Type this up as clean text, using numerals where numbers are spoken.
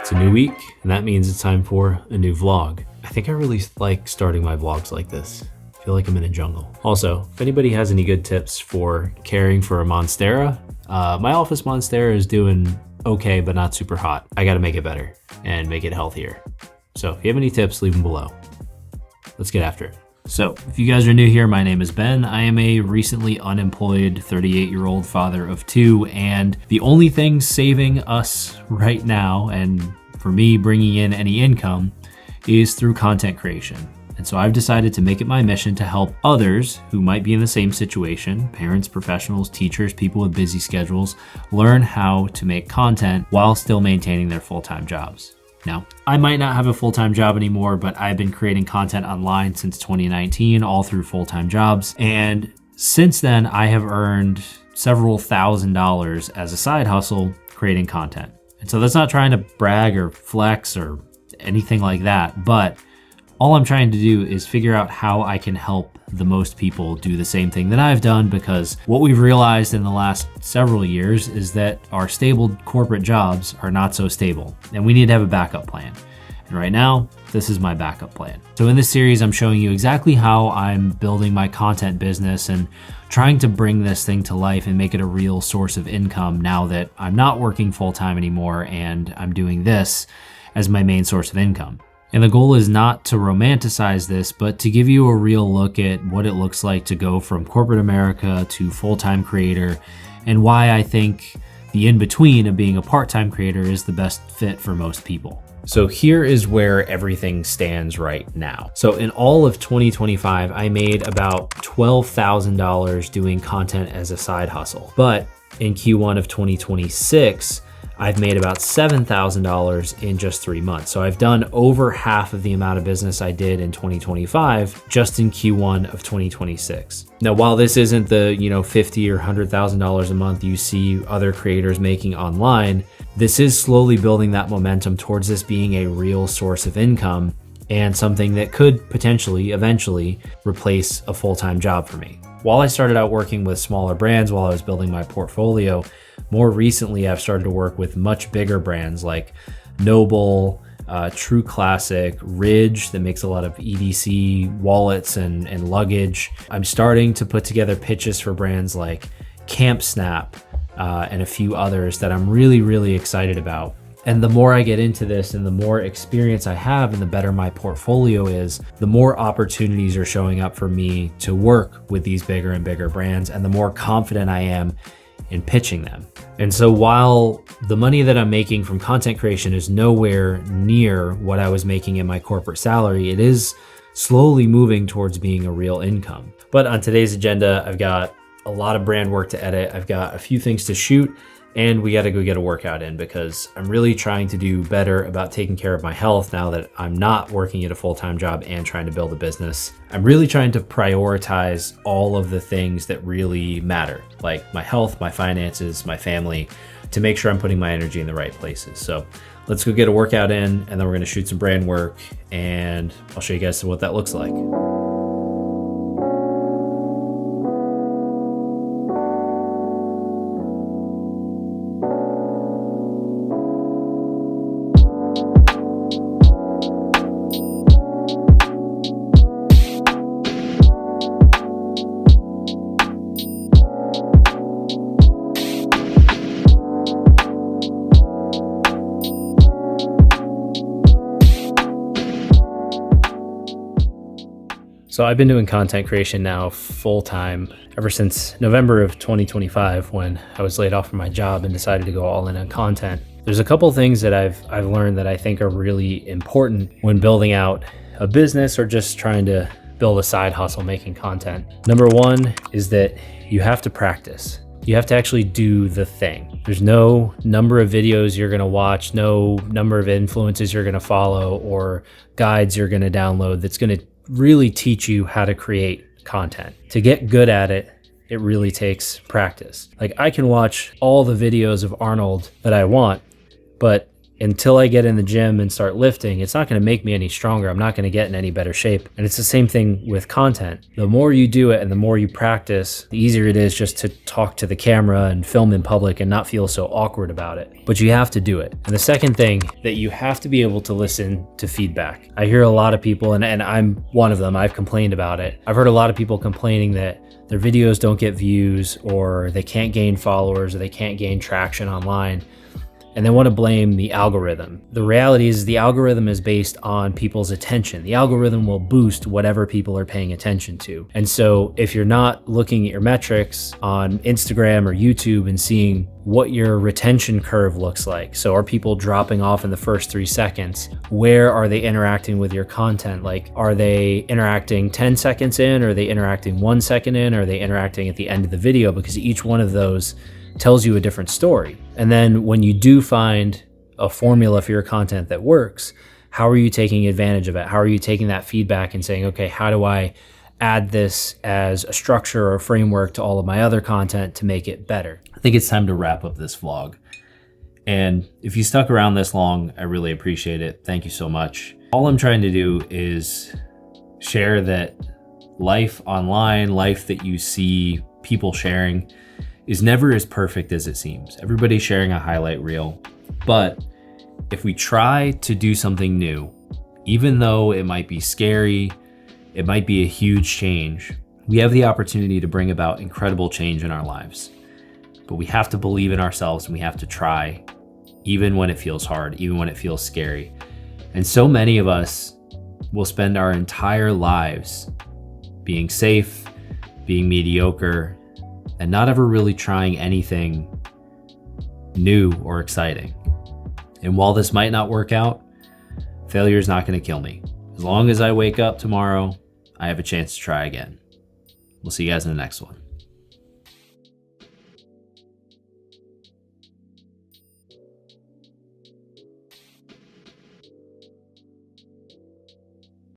It's a new week, and that means it's time for a new vlog. I think I really like starting my vlogs like this. I feel like I'm in a jungle. Also, if anybody has any good tips for caring for a Monstera, my office Monstera is doing okay, but not super hot. I gotta make it better and make it healthier. So if you have any tips, leave them below. Let's get after it. So if you guys are new here, my name is Ben. I am a recently unemployed 38-year-old father of two, and the only thing saving us right now, and for me bringing in any income, is through content creation. And so I've decided to make it my mission to help others who might be in the same situation, parents, professionals, teachers, people with busy schedules, learn how to make content while still maintaining their full-time jobs. Now, I might not have a full-time job anymore, but I've been creating content online since 2019, all through full-time jobs. And since then, I have earned several $1,000s as a side hustle creating content. And so that's not trying to brag or flex or anything like that, but all I'm trying to do is figure out how I can help the most people do the same thing that I've done, because what we've realized in the last several years is that our stable corporate jobs are not so stable, and we need to have a backup plan. And right now, this is my backup plan. So in this series, I'm showing you exactly how I'm building my content business and trying to bring this thing to life and make it a real source of income now that I'm not working full-time anymore and I'm doing this as my main source of income. And the goal is not to romanticize this, but to give you a real look at what it looks like to go from corporate America to full-time creator, and why I think the in-between of being a part-time creator is the best fit for most people. So here is where everything stands right now. So in all of 2025, I made about $12,000 doing content as a side hustle. But in Q1 of 2026, I've made about $7,000 in just 3 months. So I've done over half of the amount of business I did in 2025 just in Q1 of 2026. Now, while this isn't the, $50,000 or $100,000 a month you see other creators making online, this is slowly building that momentum towards this being a real source of income and something that could potentially, eventually, replace a full-time job for me. While I started out working with smaller brands while I was building my portfolio, more recently I've started to work with much bigger brands like Noble, True Classic, Ridge that makes a lot of EDC wallets and luggage. I'm starting to put together pitches for brands like CampSnap and a few others that I'm really, really excited about. And the more I get into this and the more experience I have and the better my portfolio is, the more opportunities are showing up for me to work with these bigger and bigger brands, and the more confident I am in pitching them. And so while the money that I'm making from content creation is nowhere near what I was making in my corporate salary, it is slowly moving towards being a real income. But on today's agenda, I've got a lot of brand work to edit. I've got a few things to shoot, and we got to go get a workout in because I'm really trying to do better about taking care of my health now that I'm not working at a full-time job and trying to build a business. I'm really trying to prioritize all of the things that really matter, like my health, my finances, my family, to make sure I'm putting my energy in the right places. So let's go get a workout in, and then we're going to shoot some brand work, and I'll show you guys what that looks like. So I've been doing content creation now full-time ever since November of 2025 when I was laid off from my job and decided to go all in on content. There's a couple things that I've learned that I think are really important when building out a business or just trying to build a side hustle making content. Number one is that you have to practice. You have to actually do the thing. There's no number of videos you're gonna watch, no number of influences you're gonna follow or guides you're gonna download that's gonna really teach you how to create content. To get good at it, it really takes practice. Like, I can watch all the videos of Arnold that I want, but until I get in the gym and start lifting, it's not going to make me any stronger. I'm not going to get in any better shape. And it's the same thing with content. The more you do it and the more you practice, the easier it is just to talk to the camera and film in public and not feel so awkward about it. But you have to do it. And the second thing, that you have to be able to listen to feedback. I hear a lot of people, and I'm one of them, I've complained about it. I've heard a lot of people complaining that their videos don't get views, or they can't gain followers, or they can't gain traction online, and they want to blame the algorithm. The reality is the algorithm is based on people's attention. The algorithm will boost whatever people are paying attention to. And so if you're not looking at your metrics on Instagram or YouTube and seeing what your retention curve looks like, so are people dropping off in the first 3 seconds? Where are they interacting with your content? Like, are they interacting 10 seconds in? Or are they interacting 1 second in? Or are they interacting at the end of the video? Because each one of those tells you a different story. And then when you do find a formula for your content that works, how are you taking advantage of it? How are you taking that feedback and saying, okay, how do I add this as a structure or a framework to all of my other content to make it better? I think it's time to wrap up this vlog. And if you stuck around this long, I really appreciate it. Thank you so much. All I'm trying to do is share that life online, life that you see people sharing, is never as perfect as it seems. Everybody's sharing a highlight reel, but if we try to do something new, even though it might be scary, it might be a huge change, we have the opportunity to bring about incredible change in our lives. But we have to believe in ourselves, and we have to try, even when it feels hard, even when it feels scary. And so many of us will spend our entire lives being safe, being mediocre, and not ever really trying anything new or exciting. And while this might not work out, failure is not going to kill me. As long as I wake up tomorrow, I have a chance to try again. We'll see you guys in the next one.